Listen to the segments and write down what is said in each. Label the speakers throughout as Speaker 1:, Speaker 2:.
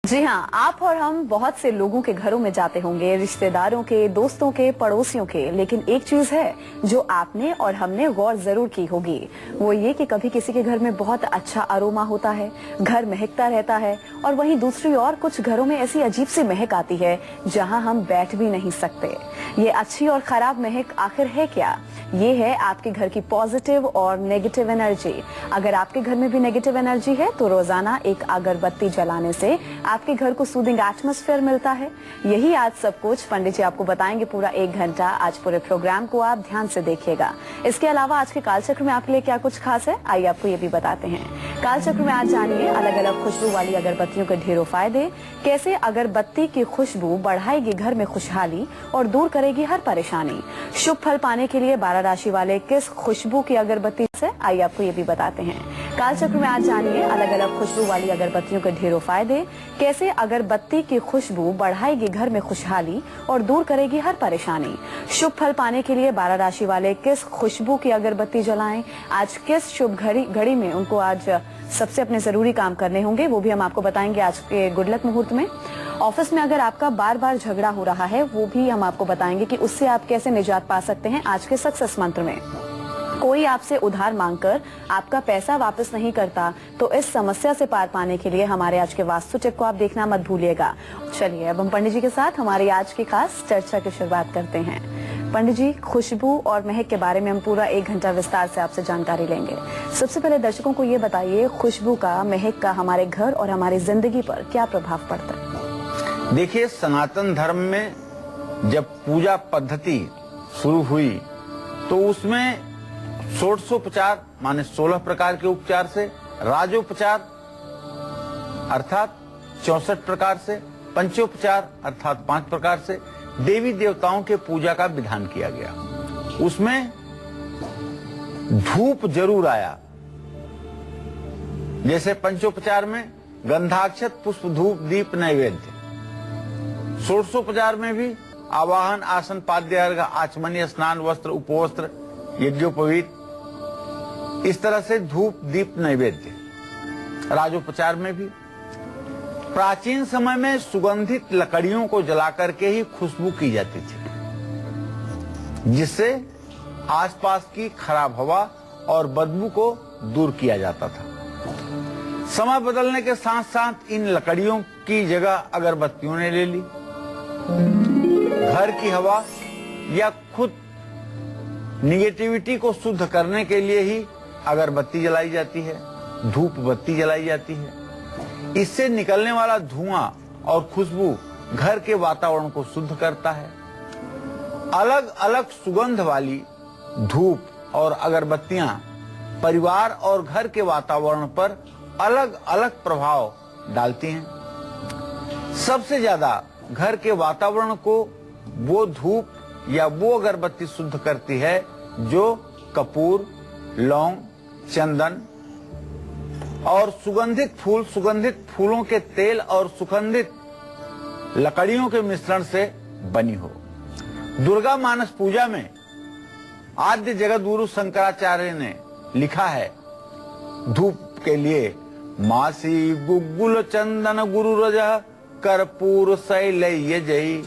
Speaker 1: जी हाँ, आप और हम बहुत से लोगों के घरों में जाते होंगे, रिश्तेदारों के, दोस्तों के, पड़ोसियों के, लेकिन एक चीज है जो आपने और हमने गौर जरूर की होगी, वो ये कि कभी किसी के घर में बहुत अच्छा अरोमा होता है, घर महकता रहता है, और वहीं दूसरी ओर कुछ घरों में ऐसी अजीब सी महक आती है जहाँ हम बैठ भी नहीं सकते। ये अच्छी और खराब महक आखिर है क्या? ये है आपके घर की पॉजिटिव और नेगेटिव एनर्जी। अगर आपके घर में भी नेगेटिव एनर्जी है तो रोजाना एक अगरबत्ती जलाने से आपके घर को सूदिंग एटमॉस्फेयर मिलता है। यही आज सब कुछ पंडित जी आपको बताएंगे पूरा 1 घंटा। आज पूरे प्रोग्राम को आप ध्यान से देखिएगा। इसके अलावा आज के कालचक्र में आपके लिए क्या कुछ खास है, आइए आपको ये भी बताते हैं। कालचक्र में आज जानिए अलग अलग खुशबू वाली अगरबत्तियों के ढेरों फायदे, कैसे अगरबत्ती की खुशबू बढ़ाएगी घर में खुशहाली और दूर करेगी हर परेशानी। शुभ फल पाने के लिए 12 राशि वाले किस खुशबू की अगरबत्ती से, आइए आपको ये भी बताते हैं। कालचक्र में आज जानिए अलग अलग खुशबू वाली अगरबत्तियों के ढेरों फायदे, कैसे अगरबत्ती की खुशबू बढ़ाएगी घर में खुशहाली और दूर करेगी हर परेशानी। शुभ फल पाने के लिए 12 राशि वाले किस खुशबू की अगरबत्ती जलाएं, आज किस शुभ घड़ी में उनको आज सबसे अपने जरूरी काम करने होंगे, वो भी हम आपको बताएंगे आज के गुड लक मुहूर्त में। ऑफिस में अगर आपका बार बार झगड़ा हो रहा है, वो भी हम आपको बताएंगे कि उससे आप कैसे निजात पा सकते हैं आज के सक्सेस मंत्र में। कोई आपसे उधार मांगकर आपका पैसा वापस नहीं करता, तो इस समस्या से पार पाने के लिए हमारे आज के वास्तु टिप को आप देखना मत भूलिएगा। चलिए अब हम पंडित जी के साथ हमारी आज की खास चर्चा की शुरुआत करते हैं। पंडित जी, खुशबू और महक के बारे में हम पूरा 1 घंटा विस्तार से आपसे जानकारी लेंगे। सबसे पहले दर्शकों को ये बताइए, खुशबू का, महक का हमारे घर और हमारी जिंदगी पर क्या प्रभाव पड़ता है?
Speaker 2: देखिए, सनातन धर्म में जब पूजा पद्धति शुरू हुई तो उसमें षोडशोपचार माने 16 प्रकार के उपचार से, राजोपचार अर्थात 64 प्रकार से, पंचोपचार अर्थात 5 प्रकार से देवी देवताओं के पूजा का विधान किया गया। उसमें धूप जरूर आया। जैसे पंचोपचार में गंधाक्षत, पुष्प, धूप, दीप, नैवेद्य। षोडशोपचार में भी आवाहन, आसन, पाद्य अर्घ्य, आचमनीय, स्नान, वस्त्र, उपवस्त्र, यज्ञोपवीत, इस तरह से धूप, दीप, नैवेद्य। राजोपचार में भी प्राचीन समय में सुगंधित लकड़ियों को जलाकर के ही खुशबू की जाती थी, जिससे आसपास की खराब हवा और बदबू को दूर किया जाता था। समय बदलने के साथ साथ इन लकड़ियों की जगह अगरबत्तियों ने ले ली। घर की हवा या खुद निगेटिविटी को शुद्ध करने के लिए ही अगरबत्ती जलाई जाती है, धूप बत्ती जलाई जाती है। इससे निकलने वाला धुआं और खुशबू घर के वातावरण को शुद्ध करता है। अलग अलग सुगंध वाली धूप और अगरबत्तियां परिवार और घर के वातावरण पर अलग अलग प्रभाव डालती हैं। सबसे ज्यादा घर के वातावरण को वो धूप या वो अगरबत्ती शुद्ध करती है जो कपूर, लौंग, चंदन और सुगंधित फूलों के तेल और सुगंधित लकड़ियों के मिश्रण से बनी हो। दुर्गा मानस पूजा में आद्य जगत गुरु शंकराचार्य ने लिखा है धूप के लिए, मासी गुग्गुल चंदन गुरु रज कर्पूर शैलय जय,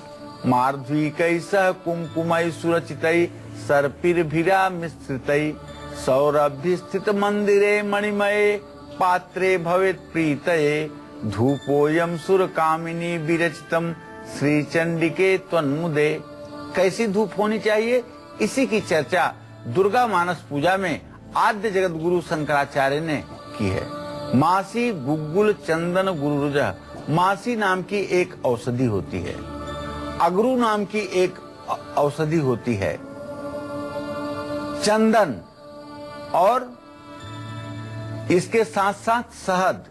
Speaker 2: मार्ध्वी कैसह कुमकुमय सुरचितय, सर्पिर्भिरा मिश्रितय, सौरभ्य स्थित मंदिरे मणिमये, पात्रे भवेत् प्रीतये, धूपोयम सुर कामिनी विरचितम, श्री चंडिके त्वन्मुदे। कैसी धूप होनी चाहिए, इसी की चर्चा दुर्गा मानस पूजा में आद्य जगत गुरु शंकराचार्य ने की है। मासी गुग्गुल चंदन गुरुरुज, मासी नाम की एक औषधि होती है, अगरू नाम की एक औषधि होती है, चंदन और इसके साथ साथ शहद,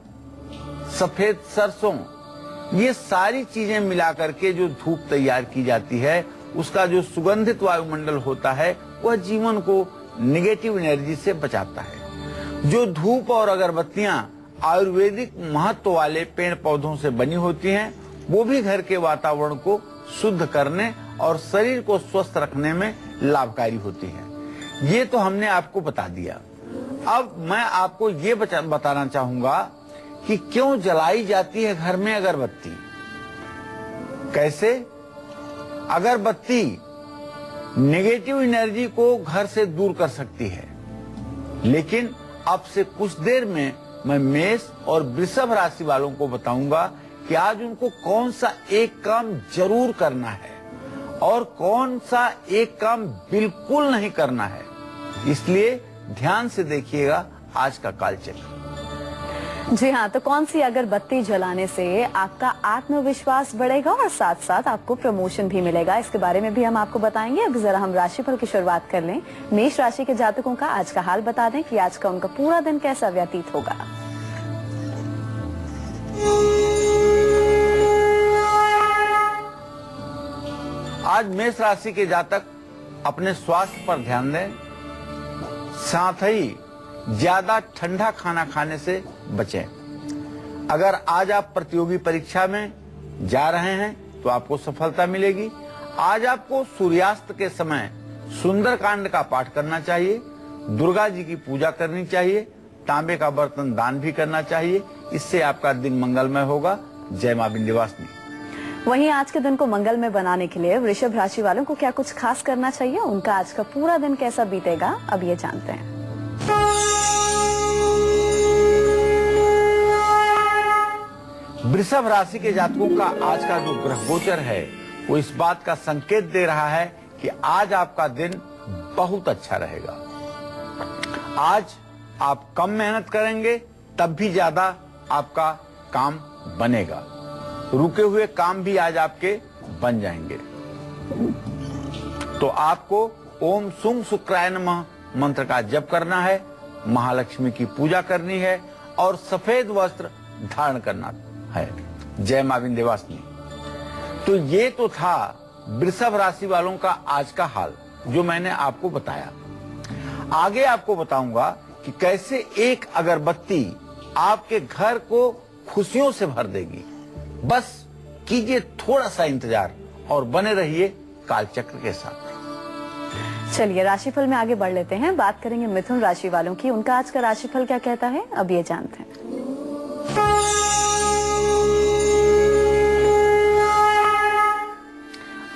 Speaker 2: सफेद सरसों, ये सारी चीजें मिलाकर के जो धूप तैयार की जाती है, उसका जो सुगंधित वायुमंडल होता है वह जीवन को निगेटिव एनर्जी से बचाता है। जो धूप और अगरबत्तियां आयुर्वेदिक महत्व वाले पेड़ पौधों से बनी होती हैं, वो भी घर के वातावरण को शुद्ध करने और शरीर को स्वस्थ रखने में लाभकारी होती हैं। ये तो हमने आपको बता दिया। अब मैं आपको ये बताना चाहूंगा कि क्यों जलाई जाती है घर में अगरबत्ती। कैसे? अगरबत्ती नेगेटिव एनर्जी को घर से दूर कर सकती है। लेकिन अब से कुछ देर में मैं मेष और वृषभ राशि वालों को बताऊंगा कि आज उनको कौन सा एक काम जरूर करना है और कौन सा एक काम बिल्कुल नहीं करना है। इसलिए ध्यान से देखिएगा आज का कालचक्र।
Speaker 1: जी हाँ, तो कौन सी अगरबत्ती जलाने से आपका आत्मविश्वास बढ़ेगा और साथ साथ आपको प्रमोशन भी मिलेगा, इसके बारे में भी हम आपको बताएंगे। अब जरा हम राशिफल की शुरुआत कर लें। मेष राशि के जातकों का आज का हाल बता दें कि आज का उनका पूरा दिन कैसा व्यतीत होगा।
Speaker 2: आज मेष राशि के जातक अपने स्वास्थ्य पर ध्यान दें, साथ ही ज्यादा ठंडा खाना खाने से बचें। अगर आज आप प्रतियोगी परीक्षा में जा रहे हैं तो आपको सफलता मिलेगी। आज आपको सूर्यास्त के समय सुंदरकांड का पाठ करना चाहिए, दुर्गा जी की पूजा करनी चाहिए, तांबे का बर्तन दान भी करना चाहिए। इससे आपका दिन मंगलमय होगा। जय मां विंध्यवासिनी।
Speaker 1: वहीं आज के दिन को मंगलमय बनाने के लिए वृषभ राशि वालों को क्या कुछ खास करना चाहिए, उनका आज का पूरा दिन कैसा बीतेगा, अब ये जानते हैं।
Speaker 2: वृषभ राशि के जातकों का आज का जो ग्रह गोचर है वो इस बात का संकेत दे रहा है कि आज आपका दिन बहुत अच्छा रहेगा। आज आप कम मेहनत करेंगे तब भी ज्यादा आपका काम बनेगा। रुके हुए काम भी आज आपके बन जाएंगे। तो आपको ओम सुंग शुक्राय नमः मंत्र का जप करना है, महालक्ष्मी की पूजा करनी है और सफेद वस्त्र धारण करना है। जय मां विंध्यवासिनी। तो ये तो था वृषभ राशि वालों का आज का हाल जो मैंने आपको बताया। आगे आपको बताऊंगा कि कैसे एक अगरबत्ती आपके घर को खुशियों से भर देगी। बस कीजिए थोड़ा सा इंतजार और बने रहिए कालचक्र के साथ।
Speaker 1: चलिए राशिफल में आगे बढ़ लेते हैं। बात करेंगे मिथुन राशि वालों की। उनका आज का राशिफल क्या कहता है, अब ये जानते हैं।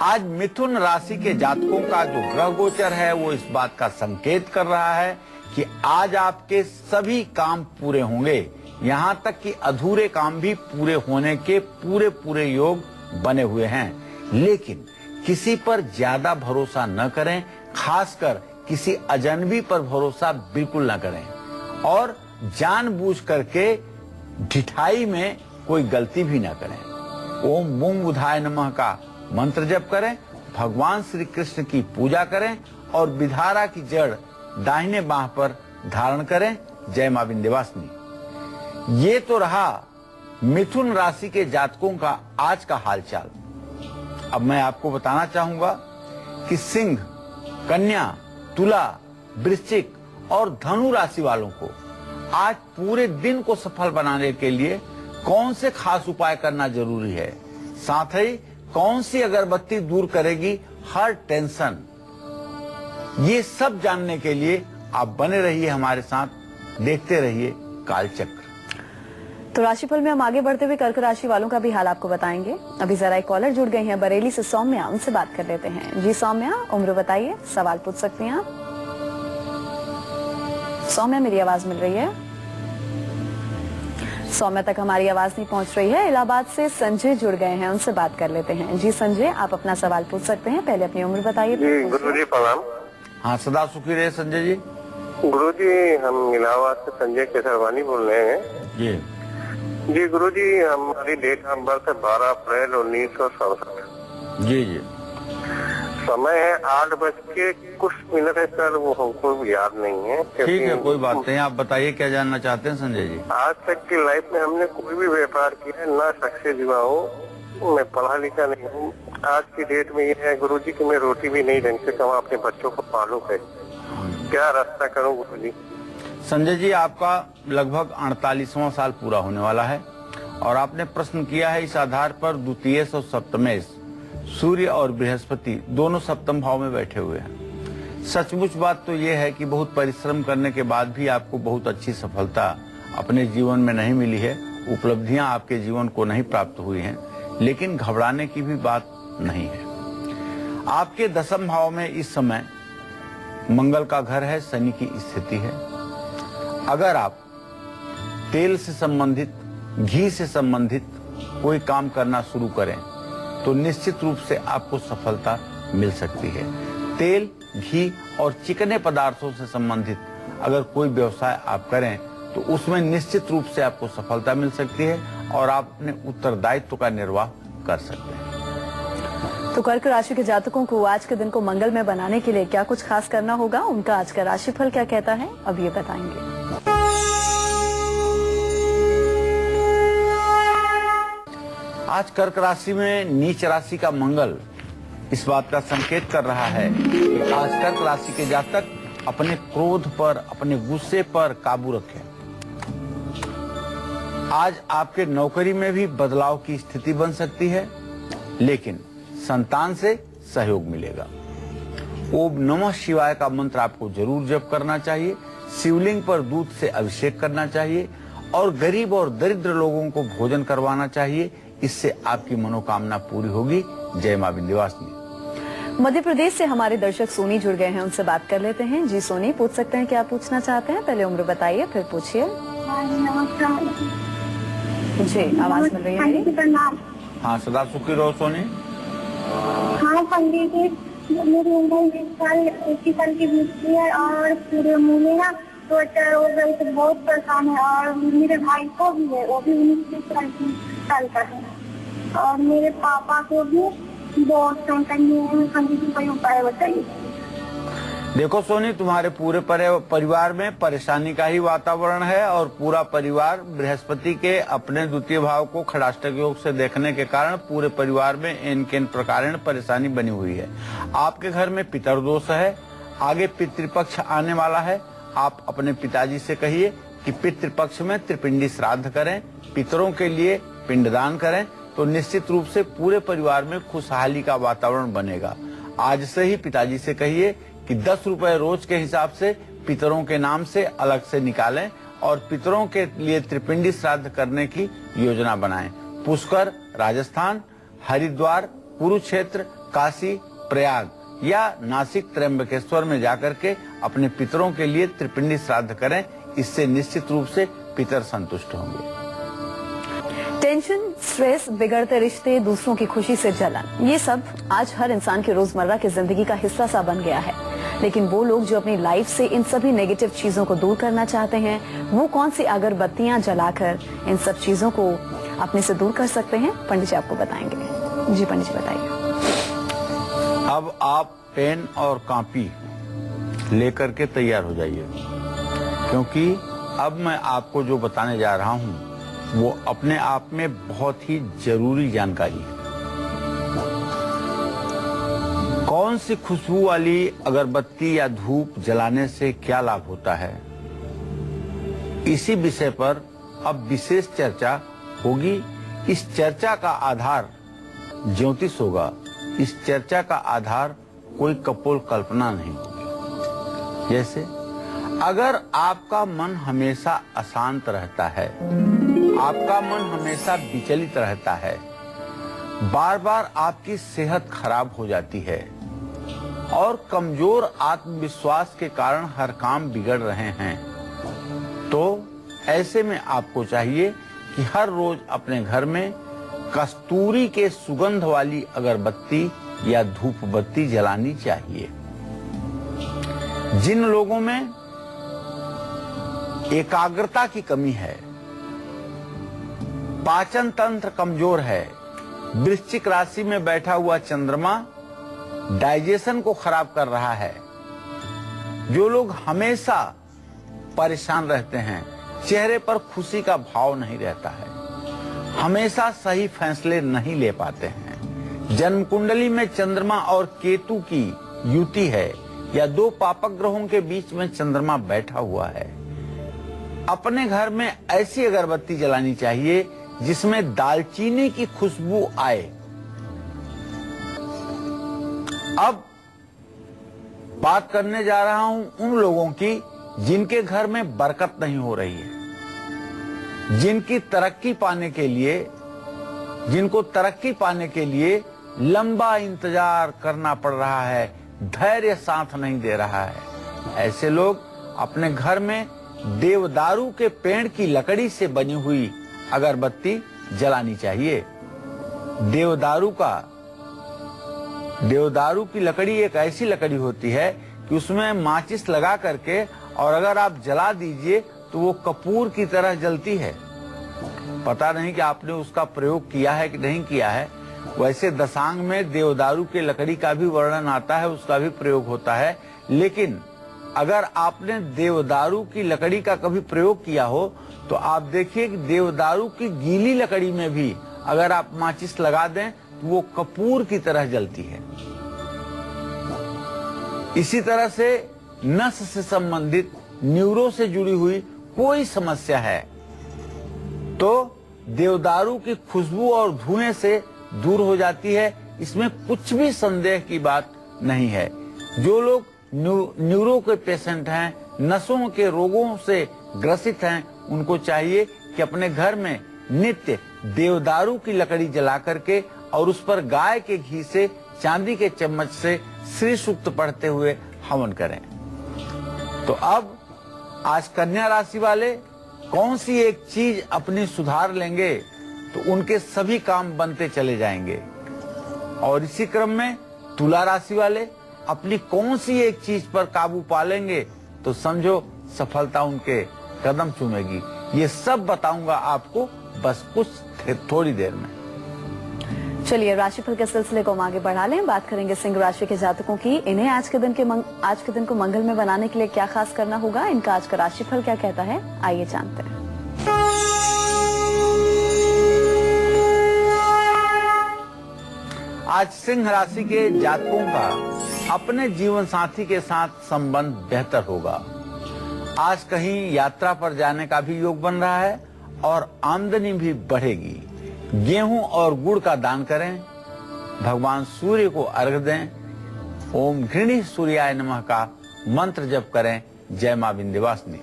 Speaker 2: आज मिथुन राशि के जातकों का जो ग्रह गोचर है वो इस बात का संकेत कर रहा है कि आज आपके सभी काम पूरे होंगे। यहाँ तक कि अधूरे काम भी पूरे होने के पूरे योग बने हुए हैं। लेकिन किसी पर ज्यादा भरोसा न करें, खासकर किसी अजनबी पर भरोसा बिल्कुल न करें और जानबूझ करके ढिठाई में कोई गलती भी न करें। ओम मूंग बुधाय नमः का मंत्र जप करें, भगवान श्री कृष्ण की पूजा करें और विधारा की जड़ दाहिने बांह पर धारण करें। जय मां विंध्यवासिनी। ये तो रहा मिथुन राशि के जातकों का आज का हालचाल। अब मैं आपको बताना चाहूंगा कि सिंह, कन्या, तुला, वृश्चिक और धनु राशि वालों को आज पूरे दिन को सफल बनाने के लिए कौन से खास उपाय करना जरूरी है, साथ ही कौन सी अगरबत्ती दूर करेगी हर टेंशन। ये सब जानने के लिए आप बने रहिए हमारे साथ, देखते रहिए कालचक्र।
Speaker 1: तो राशिफल में हम आगे बढ़ते हुए कर्क राशि वालों का भी हाल आपको बताएंगे। अभी जरा एक कॉलर जुड़ गए हैं बरेली से, सौम्या, उनसे बात कर लेते हैं। जी सौम्या, उम्र बताइए, सवाल पूछ सकती हैं आप। सौम्या, मेरी आवाज मिल रही है? सौम्या तक हमारी आवाज नहीं पहुंच रही है। इलाहाबाद से संजय जुड़ गए हैं, उनसे बात कर लेते हैं। जी संजय, आप अपना सवाल पूछ सकते हैं, पहले अपनी उम्र बताइए।
Speaker 3: गुरुजी प्रणाम।
Speaker 2: हाँ, सदा सुखी रहे संजय जी।
Speaker 3: गुरुजी, हम इलाहाबाद से संजय केसरवानी बोल रहे हैं।
Speaker 2: जी
Speaker 3: गुरुजी, हमारी डेट ऑफ बर्थ है 12 अप्रैल 1967।
Speaker 2: जी
Speaker 3: समय है 8 कुछ मिनट है सर, वो हमको याद नहीं है।
Speaker 2: ठीक है, कोई बात नहीं। आप बताइए क्या जानना चाहते हैं संजय जी।
Speaker 3: आज तक की लाइफ में हमने कोई भी व्यापार किया है, ना सक्सेस हुआ हूँ। मैं पढ़ा लिखा नहीं हूँ। आज की डेट में ये है गुरुजी कि मैं रोटी भी नहीं ढंग से खाऊं, अपने बच्चों को पालूं कैसे, क्या रास्ता करूं गुरुजी?
Speaker 2: संजय जी, आपका लगभग 48वां साल पूरा होने वाला है और आपने प्रश्न किया है इस आधार पर द्वितीयेश और सप्तमेश सूर्य और बृहस्पति दोनों सप्तम भाव में बैठे हुए हैं। सचमुच बात तो ये है कि बहुत परिश्रम करने के बाद भी आपको बहुत अच्छी सफलता अपने जीवन में नहीं मिली है उपलब्धियां आपके जीवन को नहीं प्राप्त हुई हैं, लेकिन घबराने की भी बात नहीं है। आपके दशम भाव में इस समय मंगल का घर है, शनि की स्थिति है। अगर आप तेल से संबंधित, घी से संबंधित कोई काम करना शुरू करें तो निश्चित रूप से आपको सफलता मिल सकती है। तेल, घी और चिकने पदार्थों से संबंधित अगर कोई व्यवसाय आप करें तो उसमें निश्चित रूप से आपको सफलता मिल सकती है और आप अपने उत्तरदायित्व का निर्वाह कर सकते हैं।
Speaker 1: तो कर्क राशि के जातकों को आज के दिन को मंगलमय बनाने के लिए क्या कुछ खास करना होगा, उनका आज का राशिफल क्या कहता है, अब ये बताएंगे।
Speaker 2: आज कर्क राशि में नीच राशि का मंगल इस बात का संकेत कर रहा है कि आज कर्क राशि के जातक अपने क्रोध पर, अपने गुस्से पर काबू रखें। आज आपके नौकरी में भी बदलाव की स्थिति बन सकती है, लेकिन संतान से सहयोग मिलेगा। ओम नमः शिवाय का मंत्र आपको जरूर जप करना चाहिए, शिवलिंग पर दूध से अभिषेक करना चाहिए और गरीब और दरिद्र लोगों को भोजन करवाना चाहिए। इससे आपकी मनोकामना पूरी होगी। जय मां विंध्यवासिनी।
Speaker 1: मध्य प्रदेश से हमारे दर्शक सोनी जुड़ गए हैं, उनसे बात कर लेते हैं। जी सोनी, पूछ सकते हैं क्या पूछना चाहते हैं? पहले उम्र बताइए, फिर पूछिए। जी, आवाज मिल रही है मेरी?
Speaker 2: हाँ, सदा सुखी रहो सोनी।
Speaker 4: हाँ पंडित जी, मेरी उम्र 21 साल की बीती है और पूरे मुँह में ना त्वचा हो गई तो बहुत परेशान है। और मेरे भाई को भी है, वो भी 19 साल का है। और मेरे पापा को भी बहुत पंडित जी कोई उपाय बताइए।
Speaker 2: देखो सोनी, तुम्हारे पूरे परिवार में परेशानी का ही वातावरण है और पूरा परिवार बृहस्पति के अपने द्वितीय भाव को खड़ाष्टक योग से देखने के कारण पूरे परिवार में एन प्रकार परेशानी बनी हुई है। आपके घर में पितरदोष है, आगे पितृपक्ष आने वाला है। आप अपने पिताजी से कहिए कि पितृपक्ष में त्रिपिंडी श्राद्ध करें, पितरों के लिए पिंडदान करें, तो निश्चित रूप से पूरे परिवार में खुशहाली का वातावरण बनेगा। आज से ही पिताजी से कहिए कि 10 रुपए रोज के हिसाब से पितरों के नाम से अलग से निकालें और पितरों के लिए त्रिपिंडी श्राद्ध करने की योजना बनाएं। पुष्कर, राजस्थान, हरिद्वार, कुरुक्षेत्र, काशी, प्रयाग या नासिक, त्र्यंबकेश्वर में जाकर के अपने पितरों के लिए त्रिपिंडी श्राद्ध करें। इससे निश्चित रूप से पितर संतुष्ट होंगे।
Speaker 1: टेंशन, स्ट्रेस, बिगड़ते रिश्ते, दूसरों की खुशी से जलन, ये सब आज हर इंसान की रोजमर्रा की जिंदगी का हिस्सा सा बन गया है। लेकिन वो लोग जो अपनी लाइफ से इन सभी नेगेटिव चीजों को दूर करना चाहते हैं, वो कौन सी अगरबत्तियां जलाकर इन सब चीजों को अपने से दूर कर सकते हैं, पंडित जी आपको बताएंगे। जी पंडित जी बताइए।
Speaker 2: अब आप पेन और कॉपी लेकर के तैयार हो जाइए, क्योंकि अब मैं आपको जो बताने जा रहा हूं वो अपने आप में बहुत ही जरूरी जानकारी है। कौन सी खुशबू वाली अगरबत्ती या धूप जलाने से क्या लाभ होता है, इसी विषय पर अब विशेष चर्चा होगी। इस चर्चा का आधार ज्योतिष होगा। इस चर्चा का आधार कोई कपोल कल्पना नहीं होगी। जैसे अगर आपका मन हमेशा अशांत रहता है, आपका मन हमेशा विचलित रहता है, बार बार आपकी सेहत खराब हो जाती है और कमजोर आत्मविश्वास के कारण हर काम बिगड़ रहे हैं, तो ऐसे में आपको चाहिए कि हर रोज अपने घर में कस्तूरी के सुगंध वाली अगरबत्ती या धूप बत्ती जलानी चाहिए। जिन लोगों में एकाग्रता की कमी है, पाचन तंत्र कमजोर है, वृश्चिक राशि में बैठा हुआ चंद्रमा डाइजेशन को खराब कर रहा है, जो लोग हमेशा परेशान रहते हैं, चेहरे पर खुशी का भाव नहीं रहता है, हमेशा सही फैसले नहीं ले पाते हैं, जन्म कुंडली में चंद्रमा और केतु की युति है या 2 पापक ग्रहों के बीच में चंद्रमा बैठा हुआ है, अपने घर में ऐसी अगरबत्ती जलानी चाहिए जिसमें दालचीनी की खुशबू आए। अब बात करने जा रहा हूं उन लोगों की जिनके घर में बरकत नहीं हो रही है, जिनको तरक्की पाने के लिए लंबा इंतजार करना पड़ रहा है, धैर्य साथ नहीं दे रहा है, ऐसे लोग अपने घर में देवदारू के पेड़ की लकड़ी से बनी हुई अगरबत्ती जलानी चाहिए। देवदारू की लकड़ी एक ऐसी लकड़ी होती है कि उसमें माचिस लगा करके और अगर आप जला दीजिए तो वो कपूर की तरह जलती है। पता नहीं कि आपने उसका प्रयोग किया है कि नहीं किया है। वैसे दशांग में देवदारू के लकड़ी का भी वर्णन आता है, उसका भी प्रयोग होता है, लेकिन अगर आपने देवदारू की लकड़ी का कभी प्रयोग किया हो तो आप देखिए कि देवदारू की गीली लकड़ी में भी अगर आप माचिस लगा दें तो वो कपूर की तरह जलती है। इसी तरह से नस से संबंधित, न्यूरो से जुड़ी हुई कोई समस्या है तो देवदारू की खुशबू और धुएं से दूर हो जाती है। इसमें कुछ भी संदेह की बात नहीं है। जो लोग न्यूरो के पेशेंट हैं, नसों के रोगों से ग्रसित हैं, उनको चाहिए कि अपने घर में नित्य देवदारू की लकड़ी जला करके और उस पर गाय के घी से चांदी के चम्मच से श्री सूक्त पढ़ते हुए हवन करें। तो अब आज कन्या राशि वाले कौन सी एक चीज अपनी सुधार लेंगे तो उनके सभी काम बनते चले जाएंगे। और इसी क्रम में तुला राशि वाले अपनी कौन सी एक चीज पर काबू पा लेंगे तो समझो सफलता उनके कदम चूमेगी। ये सब बताऊंगा आपको बस कुछ थोड़ी देर में।
Speaker 1: चलिए राशिफल के सिलसिले को हम आगे बढ़ा लें। बात करेंगे सिंह राशि के जातकों की। इन्हें आज के दिन को मंगल में बनाने के लिए क्या खास करना होगा, इनका आज का राशिफल क्या कहता है, आइए जानते हैं।
Speaker 2: आज सिंह राशि के जातकों का अपने जीवन साथी के साथ संबंध बेहतर होगा। आज कहीं यात्रा पर जाने का भी योग बन रहा है और आमदनी भी बढ़ेगी। गेहूं और गुड़ का दान करें, भगवान सूर्य को अर्घ्य दें, ओम घृणी सूर्याय नमः का मंत्र जप करें। जय मां विंध्यवासिनी।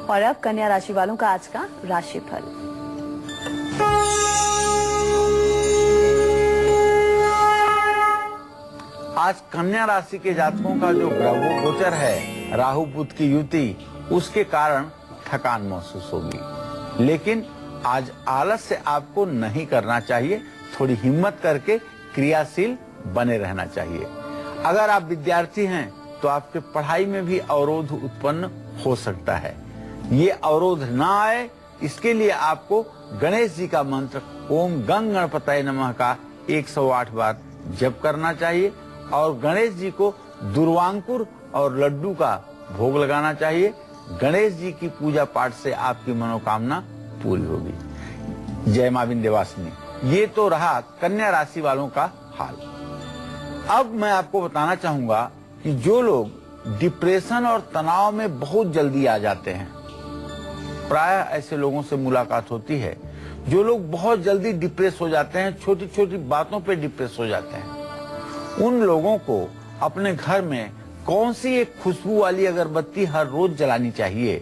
Speaker 1: और अब कन्या राशि वालों का आज का राशिफल।
Speaker 2: आज कन्या राशि के जातकों का जो ग्रह गोचर है, राहु बुध की युति, उसके कारण थकान महसूस होगी। लेकिन आज आलस्य आपको नहीं करना चाहिए, थोड़ी हिम्मत करके क्रियाशील बने रहना चाहिए। अगर आप विद्यार्थी हैं तो आपके पढ़ाई में भी अवरोध उत्पन्न हो सकता है। ये अवरोध ना आए इसके लिए आपको गणेश जी का मंत्र ओम गंग गणपतये नमः का 108 बार जप करना चाहिए और गणेश जी को दुर्वांकुर और लड्डू का भोग लगाना चाहिए। गणेश जी की पूजा पाठ से आपकी मनोकामना पूरी होगी। जय मां विंध्यवासिनी। ये तो रहा कन्या राशि वालों का हाल। अब मैं आपको बताना चाहूंगा कि जो लोग डिप्रेशन और तनाव में बहुत जल्दी आ जाते हैं, प्रायः ऐसे लोगों से मुलाकात होती है जो लोग बहुत जल्दी डिप्रेस हो जाते हैं, छोटी छोटी बातों पे डिप्रेस हो जाते हैं। उन लोगों को अपने घर में कौन सी एक खुशबू वाली अगरबत्ती हर रोज जलानी चाहिए,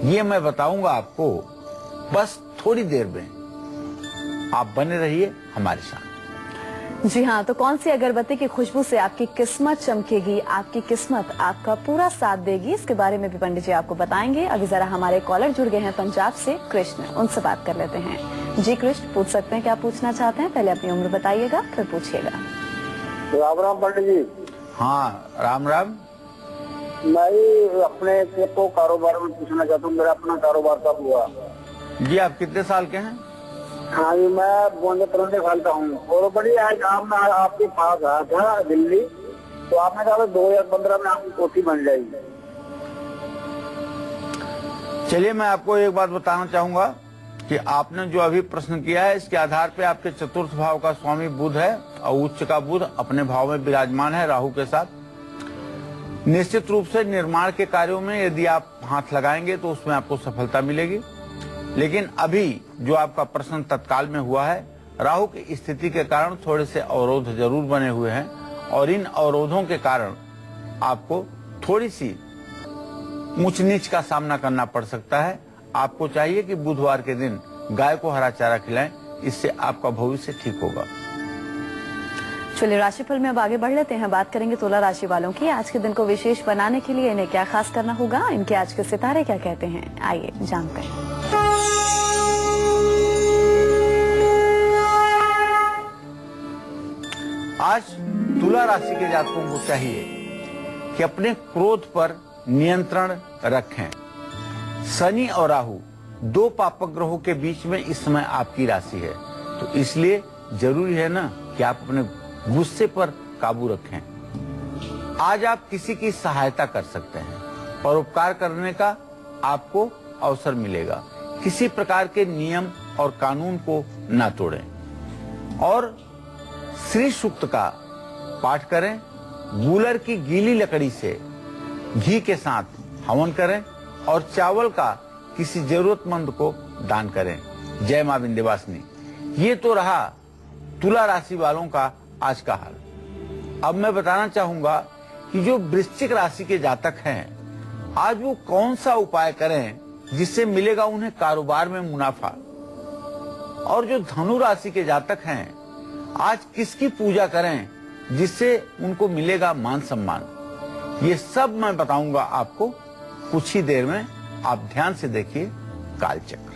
Speaker 2: ये मैं बताऊंगा आपको बस थोड़ी देर में। आप बने रहिए हमारे साथ।
Speaker 1: जी हाँ, तो कौन सी अगरबत्ती की खुशबू से आपकी किस्मत चमकेगी, आपकी किस्मत आपका पूरा साथ देगी, इसके बारे में भी पंडित जी आपको बताएंगे। अभी जरा हमारे कॉलर जुड़ गए हैं पंजाब से, कृष्ण, उनसे बात कर लेते हैं। जी कृष्ण, पूछ सकते हैं क्या पूछना चाहते हैं? पहले अपनी उम्र बताइएगा फिर पूछिएगा।
Speaker 3: राम राम पंडित जी।
Speaker 2: हाँ राम राम।
Speaker 3: मैं अपने को कारोबार में पूछना चाहता हूँ, मेरा अपना कारोबार कब हुआ?
Speaker 2: जी आप कितने साल के हैं?
Speaker 3: हाँ जी, मैं 52 साल का हूँ। और बड़ी आज काम आपके पास आया था दिल्ली, तो आपने कहा 2015 में आपकी कोठी बन जाएगी।
Speaker 2: चलिए मैं आपको एक बात बताना चाहूंगा कि आपने जो अभी प्रश्न किया है इसके आधार पे आपके चतुर्थ भाव का स्वामी बुध है और उच्च का बुध अपने भाव में विराजमान है राहु के साथ। निश्चित रूप से निर्माण के कार्यों में यदि आप हाथ लगाएंगे तो उसमें आपको सफलता मिलेगी। लेकिन अभी जो आपका प्रश्न तत्काल में हुआ है, राहु की स्थिति के कारण थोड़े से अवरोध जरूर बने हुए हैं और इन अवरोधों के कारण आपको थोड़ी सी ऊंच नीच का सामना करना पड़ सकता है। आपको चाहिए कि बुधवार के दिन गाय को हरा चारा खिलाएं, इससे आपका भविष्य ठीक होगा।
Speaker 1: चलिए राशिफल में अब आगे बढ़ लेते हैं। बात करेंगे तुला राशि वालों की। आज के दिन को विशेष बनाने के लिए इन्हें क्या खास करना होगा, इनके आज के सितारे क्या कहते हैं, आइए जानते हैं।
Speaker 2: आज तुला राशि के जातकों को चाहिए कि अपने क्रोध पर नियंत्रण रखें। शनि और राहु दो पापक ग्रहों के बीच में इस समय आपकी राशि है, तो इसलिए जरूरी है ना कि आप अपने गुस्से पर काबू रखें। आज आप किसी की सहायता कर सकते हैं, परोपकार करने का आपको अवसर मिलेगा। किसी प्रकार के नियम और कानून को ना तोड़ें और श्री सूक्त का पाठ करें। गूलर की गीली लकड़ी से घी के साथ हवन करें और चावल का किसी जरूरतमंद को दान करें। जय मां विंध्यवासिनी। ये तो रहा तुला राशि वालों का आज का हाल। अब मैं बताना चाहूंगा कि जो वृश्चिक राशि के जातक हैं, आज वो कौन सा उपाय करें जिससे मिलेगा उन्हें कारोबार में मुनाफा। और जो धनु राशि के जातक हैं, आज किसकी पूजा करें जिससे उनको मिलेगा मान सम्मान। ये सब मैं बताऊंगा आपको कुछ ही देर में। आप ध्यान से देखिए कालचक्र।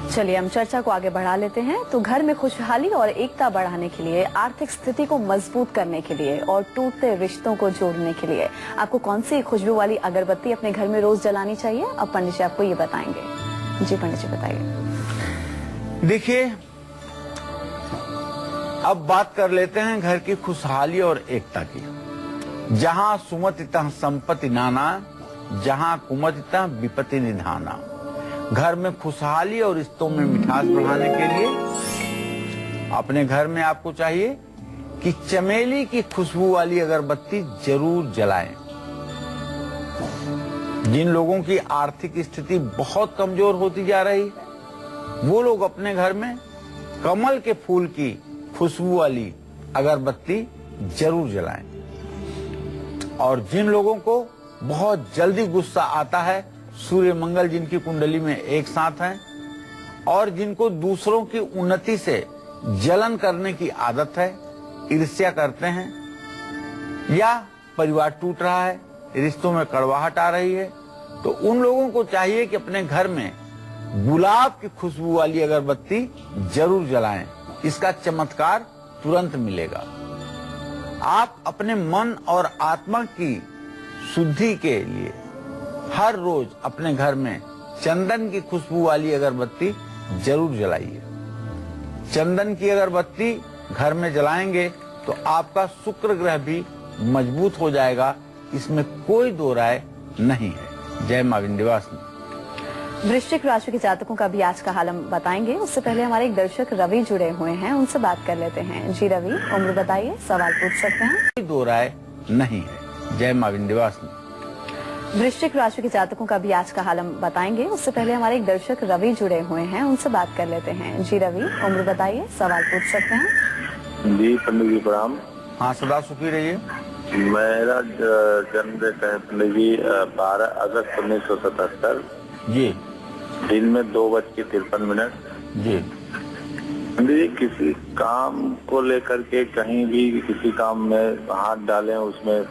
Speaker 1: चलिए हम चर्चा को आगे बढ़ा लेते हैं। तो घर में खुशहाली और एकता बढ़ाने के लिए, आर्थिक स्थिति को मजबूत करने के लिए और टूटते रिश्तों को जोड़ने के लिए आपको कौन सी खुशबू वाली अगरबत्ती अपने घर में रोज जलानी चाहिए, अब पंडित जी आपको ये बताएंगे। जी पंडित जी बताइए।
Speaker 2: देखिए, अब बात कर लेते हैं घर की खुशहाली और एकता की। जहां सुमतितः संपत्ति नाना, जहां कुमतितः विपत्ति निधाना। घर में खुशहाली और रिश्तों में मिठास बढ़ाने के लिए अपने घर में आपको चाहिए कि चमेली की खुशबू वाली अगरबत्ती जरूर जलाएं। जिन लोगों की आर्थिक स्थिति बहुत कमजोर होती जा रही है, वो लोग अपने घर में कमल के फूल की खुशबू वाली अगरबत्ती जरूर जलाएं। और जिन लोगों को बहुत जल्दी गुस्सा आता है, सूर्य मंगल जिनकी कुंडली में एक साथ हैं, और जिनको दूसरों की उन्नति से जलन करने की आदत है, ईर्ष्या करते हैं, या परिवार टूट रहा है, रिश्तों में कड़वाहट आ रही है, तो उन लोगों को चाहिए कि अपने घर में गुलाब की खुशबू वाली अगरबत्ती जरूर जलाएं। इसका चमत्कार तुरंत मिलेगा। आप अपने मन और आत्मा की शुद्धि के लिए हर रोज अपने घर में चंदन की खुशबू वाली अगरबत्ती जरूर जलाइए। चंदन की अगरबत्ती घर में जलाएंगे तो आपका शुक्र ग्रह भी मजबूत हो जाएगा, इसमें कोई दो राय नहीं है। जय मां विंध्यवासिनी।
Speaker 1: वृश्चिक राशि के जातकों का भी आज का हाल हम बताएंगे। उससे पहले हमारे एक दर्शक रवि जुड़े हुए हैं, उनसे बात कर लेते हैं। जी रवि, उम्र बताइए, सवाल पूछ सकते हैं।
Speaker 2: कोई दो राय नहीं है। जय मां विंध्यवासिनी।
Speaker 1: वृश्चिक राशि के जातकों का भी आज का हाल हम बताएंगे। उससे पहले हमारे एक दर्शक रवि जुड़े हुए हैं, उनसे बात कर लेते हैं। जी रवि, उम्र बताइए, सवाल पूछ सकते हैं।
Speaker 3: जी पंडित जी प्रणाम।
Speaker 2: हाँ, सदा सुखी रहिए।
Speaker 3: मेरा जन्म डेट है पंडित जी 12 अगस्त 1977।
Speaker 2: जी।
Speaker 3: दिन में 2:53।
Speaker 2: जी।
Speaker 3: पंडित जी, किसी काम को लेकर के कहीं भी किसी काम में हाथ डालें, उसमें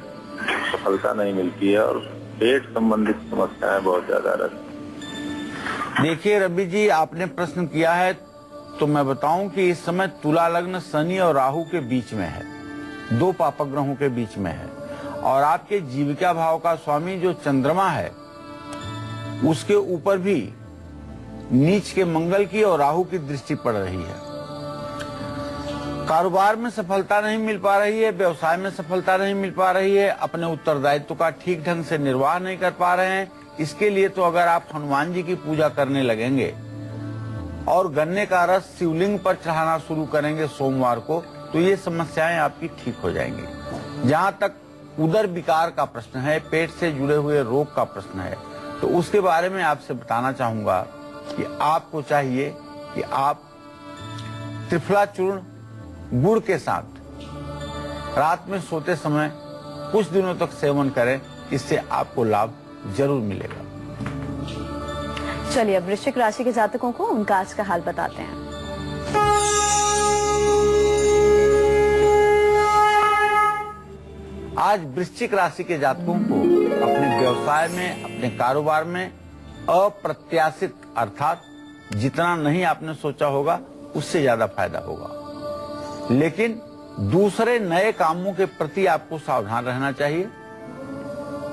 Speaker 3: सफलता नहीं मिलती है और पेट संबंधित समस्याएं बहुत ज्यादा रहती।
Speaker 2: देखिए रवि जी, आपने प्रश्न किया है तो मैं बताऊं कि इस समय तुला लग्न शनि और राहु के बीच में है, दो पापक ग्रहों के बीच में है, और आपके जीविका भाव का स्वामी जो चंद्रमा है उसके ऊपर भी नीच के मंगल की और राहु की दृष्टि पड़ रही है। कारोबार में सफलता नहीं मिल पा रही है, व्यवसाय में सफलता नहीं मिल पा रही है, अपने उत्तरदायित्व का ठीक ढंग से निर्वाह नहीं कर पा रहे हैं। इसके लिए तो अगर आप हनुमान जी की पूजा करने लगेंगे और गन्ने का रस शिवलिंग पर चढ़ाना शुरू करेंगे सोमवार को, तो ये समस्याएं आपकी ठीक हो जाएंगी। जहां तक उदर विकार का प्रश्न है, पेट से जुड़े हुए रोग का प्रश्न है, तो उसके बारे में आपसे बताना चाहूंगा कि आपको चाहिए कि आप त्रिफला चूर्ण गुड़ के साथ रात में सोते समय कुछ दिनों तक सेवन करें, इससे आपको लाभ जरूर मिलेगा।
Speaker 1: चलिए अब वृश्चिक राशि के जातकों को उनका आज का हाल बताते हैं।
Speaker 2: आज वृश्चिक राशि के जातकों को अपने व्यवसाय में, अपने कारोबार में अप्रत्याशित अर्थात जितना नहीं आपने सोचा होगा उससे ज्यादा फायदा होगा। लेकिन दूसरे नए कामों के प्रति आपको सावधान रहना चाहिए।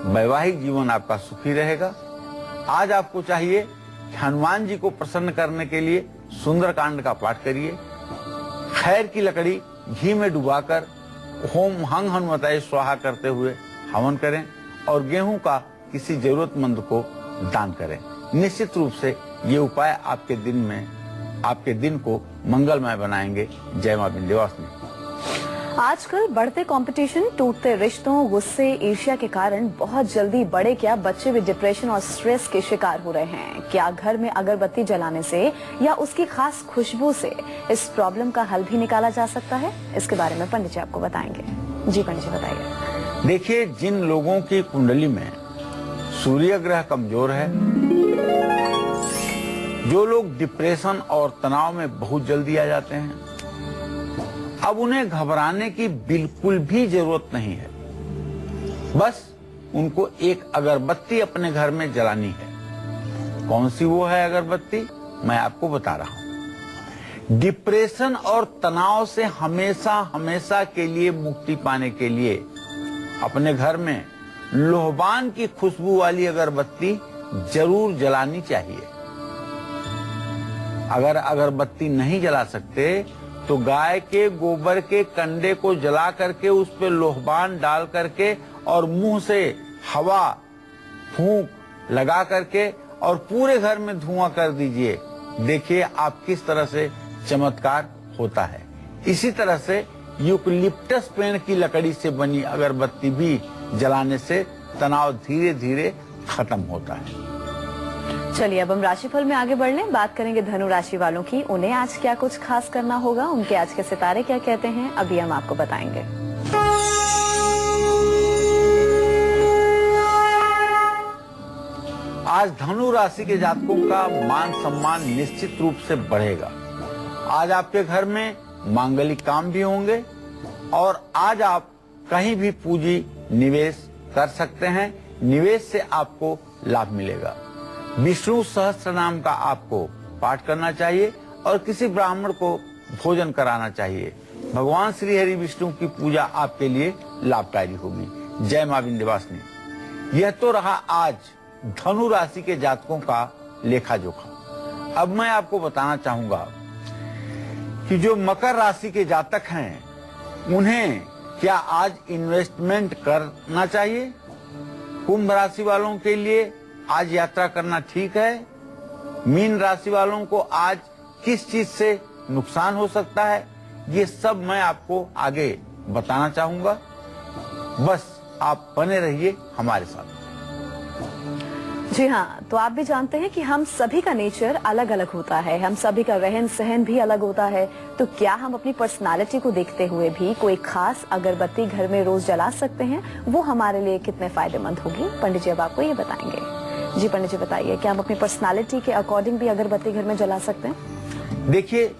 Speaker 2: वैवाहिक जीवन आपका सुखी रहेगा। आज आपको चाहिए कि हनुमान जी को प्रसन्न करने के लिए सुंदरकांड का पाठ करिए। खैर की लकड़ी घी में डुबाकर होम हंग हनुमताय स्वाहा करते हुए हवन करें और गेहूं का किसी जरूरतमंद को दान करें। निश्चित रूप से ये उपाय आपके दिन को मंगलमय बनाएंगे। जय मां विंध्यवासिनी।
Speaker 1: आजकल बढ़ते कंपटीशन, टूटते रिश्तों, गुस्से, ईर्ष्या के कारण बहुत जल्दी बड़े क्या बच्चे भी डिप्रेशन और स्ट्रेस के शिकार हो रहे हैं। क्या घर में अगरबत्ती जलाने से या उसकी खास खुशबू से इस प्रॉब्लम का हल भी निकाला जा सकता है? इसके बारे में पंडित जी आपको बताएंगे। जी पंडित जी बताइए।
Speaker 2: देखिए, जिन लोगों की कुंडली में सूर्य ग्रह कमजोर है, जो लोग डिप्रेशन और तनाव में बहुत जल्दी आ जाते हैं, अब उन्हें घबराने की बिल्कुल भी जरूरत नहीं है। बस उनको एक अगरबत्ती अपने घर में जलानी है। कौन सी वो है अगरबत्ती, मैं आपको बता रहा हूं। डिप्रेशन और तनाव से हमेशा के लिए मुक्ति पाने के लिए अपने घर में लोहबान की खुशबू वाली अगरबत्ती जरूर जलानी चाहिए। अगर अगरबत्ती नहीं जला सकते तो गाय के गोबर के कंडे को जला करके उस पे लोहबान डाल करके और मुंह से हवा फूंक लगा करके और पूरे घर में धुआं कर दीजिए। देखिए आप किस तरह से चमत्कार होता है। इसी तरह से यूकलिप्टस पेड़ की लकड़ी से बनी अगरबत्ती भी जलाने से तनाव धीरे धीरे खत्म होता है।
Speaker 1: चलिए अब हम राशिफल में आगे बढ़ लें। बात करेंगे धनु राशि वालों की। उन्हें आज क्या कुछ खास करना होगा, उनके आज के सितारे क्या कहते हैं, अभी हम आपको बताएंगे।
Speaker 2: आज धनु राशि के जातकों का मान सम्मान निश्चित रूप से बढ़ेगा। आज आपके घर में मांगलिक काम भी होंगे और आज आप कहीं भी पूंजी निवेश कर सकते हैं। निवेश से आपको लाभ मिलेगा। विष्णु सहस्त्र नाम का आपको पाठ करना चाहिए और किसी ब्राह्मण को भोजन कराना चाहिए। भगवान श्री हरि विष्णु की पूजा आपके लिए लाभकारी होगी। जय मां विंध्यवासिनी। यह तो रहा आज धनु राशि के जातकों का लेखा जोखा। अब मैं आपको बताना चाहूंगा कि जो मकर राशि के जातक हैं उन्हें क्या आज इन्वेस्टमेंट करना चाहिए। कुंभ राशि वालों के लिए आज यात्रा करना ठीक है। मीन राशि वालों को आज किस चीज से नुकसान हो सकता है, ये सब मैं आपको आगे बताना चाहूंगा। बस आप बने रहिए हमारे साथ।
Speaker 1: जी हाँ, तो आप भी जानते हैं कि हम सभी का नेचर अलग अलग होता है, हम सभी का रहन सहन भी अलग होता है। तो क्या हम अपनी पर्सनालिटी को देखते हुए भी कोई खास अगरबत्ती घर में रोज जला सकते हैं? वो हमारे लिए कितने फायदेमंद होगी, पंडित जी अब आपको ये बताएंगे। जी पंडित जी बताइए, क्या हम अपनी पर्सनालिटी के अकॉर्डिंग भी अगरबत्ती घर में जला सकते हैं?
Speaker 2: देखिए,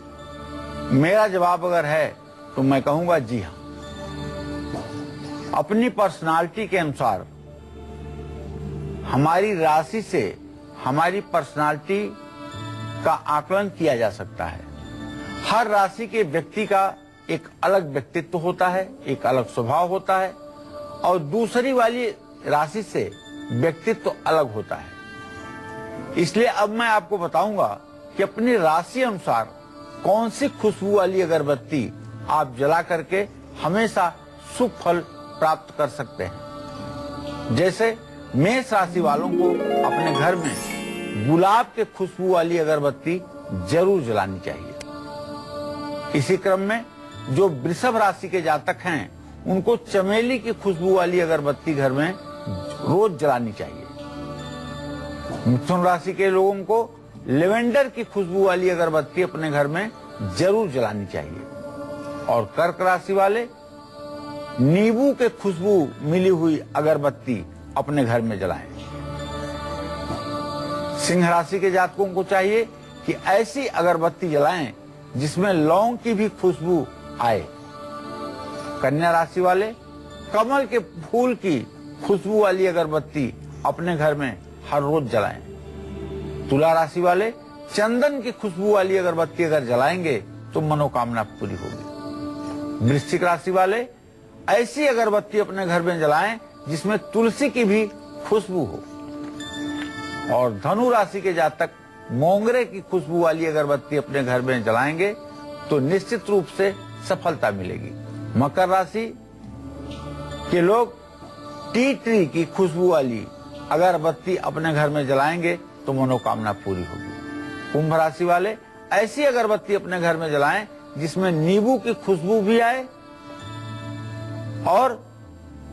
Speaker 2: मेरा जवाब अगर है तो मैं कहूंगा जी हाँ। अपनी पर्सनालिटी के अनुसार हमारी राशि से हमारी पर्सनालिटी का आकलन किया जा सकता है। हर राशि के व्यक्ति का एक अलग व्यक्तित्व होता है, एक अलग स्वभाव होता है और दूसरी वाली राशि से व्यक्तित्व अलग होता है। इसलिए अब मैं आपको बताऊंगा कि अपनी राशि अनुसार कौन सी खुशबू वाली अगरबत्ती आप जला करके हमेशा शुभ फल प्राप्त कर सकते हैं। जैसे मेष राशि वालों को अपने घर में गुलाब के खुशबू वाली अगरबत्ती जरूर जलानी चाहिए। इसी क्रम में जो वृषभ राशि के जातक हैं उनको चमेली की खुशबू वाली अगरबत्ती घर में रोज जलानी चाहिए। मिथुन राशि के लोगों को लेवेंडर की खुशबू वाली अगरबत्ती अपने घर में जरूर जलानी चाहिए। और कर्क राशि वाले नींबू के खुशबू मिली हुई अगरबत्ती अपने घर में जलाएं। सिंह राशि के जातकों को चाहिए कि ऐसी अगरबत्ती जलाएं जिसमें लौंग की भी खुशबू आए। कन्या राशि वाले कमल के फूल की खुशबू वाली अगरबत्ती अपने घर में हर रोज जलाएं। तुला राशि वाले चंदन की खुशबू वाली अगरबत्ती अगर जलाएंगे तो मनोकामना पूरी होगी। वृश्चिक राशि वाले ऐसी अगरबत्ती अपने घर में जलाएं जिसमें तुलसी की भी खुशबू हो। और धनु राशि के जातक मोंगरे की खुशबू वाली अगरबत्ती अपने घर में जलाएंगे तो निश्चित रूप से सफलता मिलेगी। मकर राशि के लोग टी ट्री की खुशबू वाली अगरबत्ती अपने घर में जलाएंगे तो मनोकामना पूरी होगी। कुंभ राशि वाले ऐसी अगरबत्ती अपने घर में जलाएं जिसमें नींबू की खुशबू भी आए और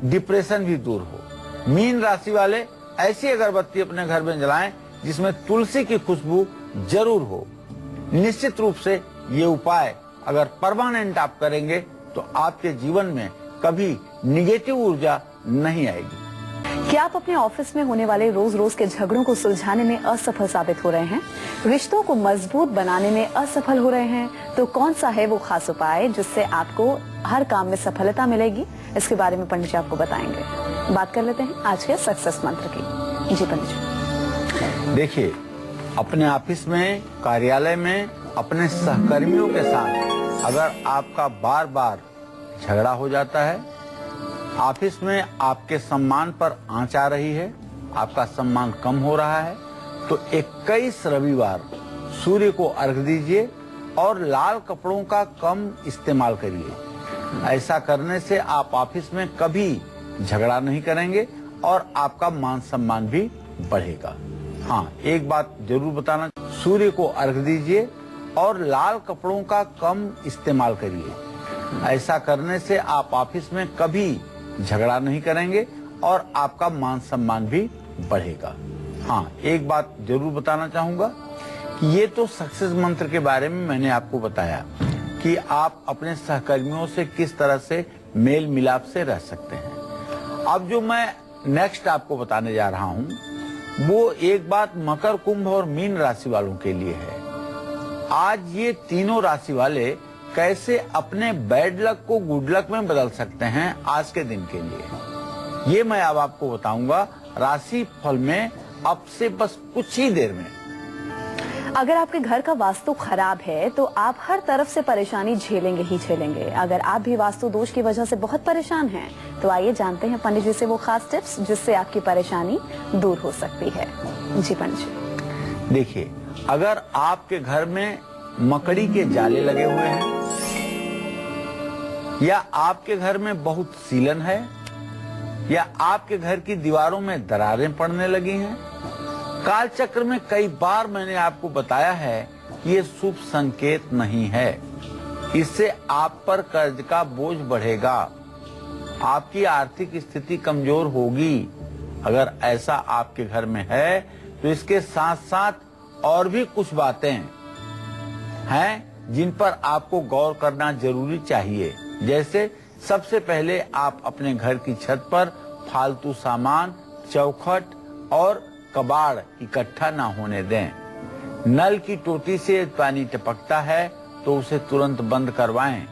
Speaker 2: डिप्रेशन भी दूर हो। मीन राशि वाले ऐसी अगरबत्ती अपने घर में जलाएं जिसमें तुलसी की खुशबू जरूर हो। निश्चित रूप से ये उपाय अगर परमानेंट आप करेंगे तो आपके जीवन में कभी निगेटिव ऊर्जा नहीं आएगी।
Speaker 1: क्या आप अपने ऑफिस में होने वाले रोज रोज के झगड़ों को सुलझाने में असफल साबित हो रहे हैं, रिश्तों को मजबूत बनाने में असफल हो रहे हैं, तो कौन सा है वो खास उपाय जिससे आपको हर काम में सफलता मिलेगी? इसके बारे में पंडित जी आपको बताएंगे। बात कर लेते हैं आज के सक्सेस मंत्र की। जी पंडित जी।
Speaker 2: देखिए, अपने ऑफिस में, कार्यालय में अपने सहकर्मियों के साथ अगर आपका बार बार झगड़ा हो जाता है, ऑफिस में आपके सम्मान पर आंच आ रही है, आपका सम्मान कम हो रहा है, तो 21 रविवार सूर्य को अर्घ दीजिए और लाल कपड़ों का कम इस्तेमाल करिए। ऐसा करने से आप ऑफिस में कभी झगड़ा नहीं करेंगे और आपका मान सम्मान भी बढ़ेगा। हाँ, एक बात जरूर बताना, सूर्य को अर्घ दीजिए और लाल कपड़ों का कम इस्तेमाल करिए। ऐसा करने से आप ऑफिस में कभी झगड़ा नहीं करेंगे और आपका मान सम्मान भी बढ़ेगा। हाँ, एक बात जरूर बताना चाहूंगा कि ये तो सक्सेस मंत्र के बारे में मैंने आपको बताया कि आप अपने सहकर्मियों से किस तरह से मेल मिलाप से रह सकते हैं। अब जो मैं नेक्स्ट आपको बताने जा रहा हूँ वो एक बात मकर, कुंभ और मीन राशि वालों के लिए है। आज ये तीनों राशि वाले कैसे अपने बैड लक को गुड लक में बदल सकते हैं आज के दिन के लिए, ये मैं अब आपको बताऊंगा राशि फल में अब से बस कुछ ही देर में।
Speaker 1: अगर आपके घर का वास्तु खराब है तो आप हर तरफ से परेशानी झेलेंगे ही झेलेंगे। अगर आप भी वास्तु दोष की वजह से बहुत परेशान हैं, तो आइए जानते हैं पंडित जी से वो खास टिप्स जिससे आपकी परेशानी दूर हो सकती है। जी पंडित जी।
Speaker 2: देखिए, अगर आपके घर में मकड़ी के जाले लगे हुए हैं या आपके घर में बहुत सीलन है या आपके घर की दीवारों में दरारें पड़ने लगी हैं, काल चक्र में कई बार मैंने आपको बताया है कि ये शुभ संकेत नहीं है। इससे आप पर कर्ज का बोझ बढ़ेगा, आपकी आर्थिक स्थिति कमजोर होगी। अगर ऐसा आपके घर में है तो इसके साथ साथ और भी कुछ बातें हैं जिन पर आपको गौर करना जरूरी चाहिए। जैसे सबसे पहले आप अपने घर की छत पर फालतू सामान, चौखट और कबाड़ इकट्ठा ना होने दें। नल की टोटी से पानी टपकता है तो उसे तुरंत बंद करवाएं।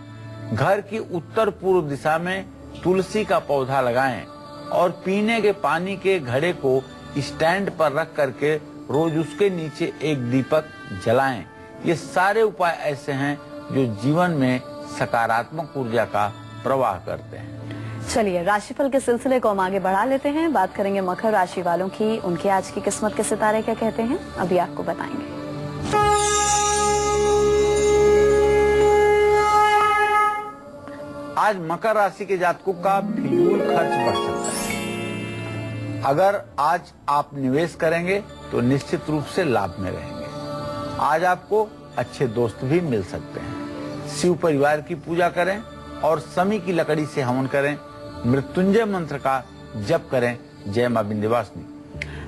Speaker 2: घर की उत्तर पूर्व दिशा में तुलसी का पौधा लगाएं और पीने के पानी के घड़े को स्टैंड पर रख करके रोज उसके नीचे एक दीपक जलाएं। ये सारे उपाय ऐसे हैं जो जीवन में सकारात्मक ऊर्जा का प्रवाह करते हैं।
Speaker 1: चलिए, राशिफल के सिलसिले को हम आगे बढ़ा लेते हैं। बात करेंगे मकर राशि वालों की। उनके आज की किस्मत के सितारे क्या कहते हैं, अभी आपको बताएंगे।
Speaker 2: आज मकर राशि के जातकों का फिजूल खर्च बढ़ सकता है। अगर आज आप निवेश करेंगे तो निश्चित रूप से लाभ में रहेंगे। आज आपको अच्छे दोस्त भी मिल सकते हैं। शिव परिवार की पूजा करें और समी की लकड़ी से हवन करें। मृत्युंजय मंत्र का जप करें। जय मां विंध्यवासिनी।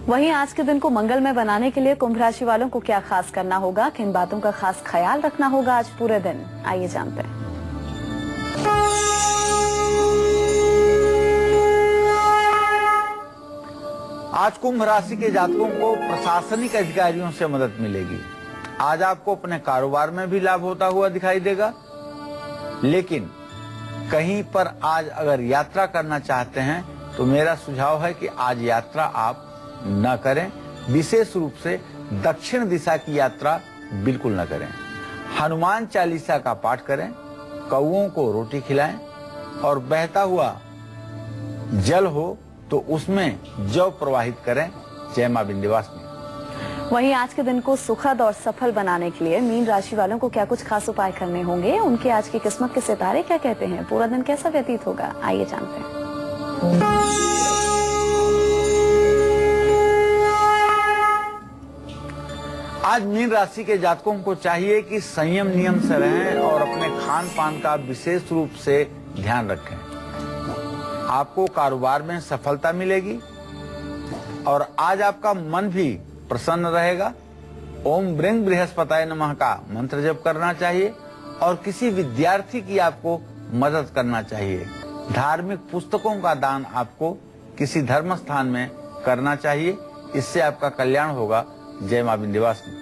Speaker 1: वहीं आज के दिन को मंगलमय बनाने के लिए कुंभ राशि वालों को क्या खास करना होगा, किन बातों का खास ख्याल रखना होगा आज पूरे दिन, आइए जानते हैं।
Speaker 2: आज कुंभ राशि के जातकों को प्रशासनिक अधिकारियों से मदद मिलेगी। आज आपको अपने कारोबार में भी लाभ होता हुआ दिखाई देगा। लेकिन कहीं पर आज अगर यात्रा करना चाहते हैं तो मेरा सुझाव है कि आज यात्रा आप न करें। विशेष रूप से दक्षिण दिशा की यात्रा बिल्कुल न करें। हनुमान चालीसा का पाठ करें, कौओं को रोटी खिलाएं और बहता हुआ जल हो तो उसमें जौ प्रवाहित करें। जय मां विंध्यवासिनी।
Speaker 1: वहीं आज के दिन को सुखद और सफल बनाने के लिए मीन राशि वालों को क्या कुछ खास उपाय करने होंगे, उनके आज की किस्मत के सितारे क्या कहते हैं, पूरा दिन कैसा व्यतीत होगा, आइए जानते हैं।
Speaker 2: आज मीन राशि के जातकों को चाहिए कि संयम नियम से रहें और अपने खान पान का विशेष रूप से ध्यान रखें। आपको कारोबार में सफलता मिलेगी और आज आपका मन भी प्रसन्न रहेगा। ओम ब्रह्म बृहस्पताय नमः का मंत्र जप करना चाहिए और किसी विद्यार्थी की आपको मदद करना चाहिए। धार्मिक पुस्तकों का दान आपको किसी धर्म स्थान में करना चाहिए, इससे आपका कल्याण होगा। जय मां विंध्यवासिनी।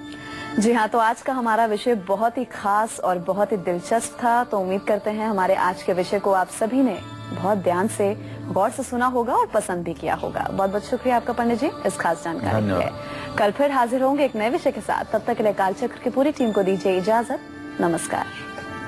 Speaker 1: जी हाँ, तो आज का हमारा विषय बहुत ही खास और बहुत ही दिलचस्प था। तो उम्मीद करते हैं हमारे आज के विषय को आप सभी ने बहुत ध्यान से गौर से सुना होगा और पसंद भी किया होगा। बहुत बहुत शुक्रिया आपका पंडित जी इस खास जानकारी के लिए। कल फिर हाजिर होंगे एक नए विषय के साथ। तब तक के लिए कालचक्र की पूरी टीम को दीजिए इजाजत। नमस्कार।